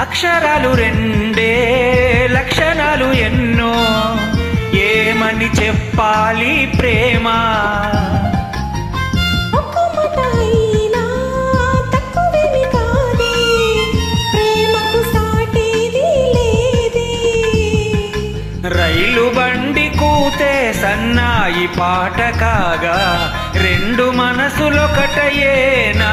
అక్షరాలు రెండే లక్షణాలు ఎన్నో ఏమని చెప్పాలి ప్రేమ రైలు బండి కూతే సన్నాయి పాట కాగా రెండు మనసులొకటయేనా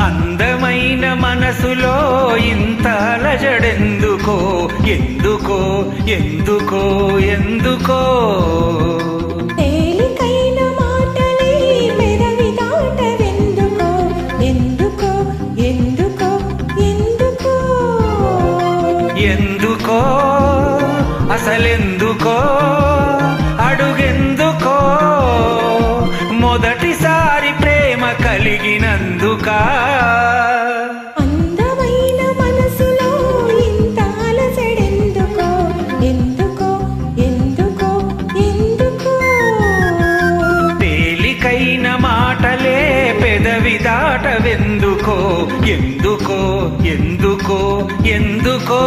అందమైన మనసులో ఇంత అలజడెందుకో ఎందుకో ఎందుకో ఎందుకో ఎందుకో అసలెందుకో అడుగెందుకో మొదటిసారి ప్రేమ కలిగినందుక అందమైన మనసులో ఇంత అలజడెందుకో ఎందుకో ఎందుకో ఎందుకో తేలికైన మాటలే పెదవి దాటవెందుకో ఎందుకో ఎందుకో ఎందుకో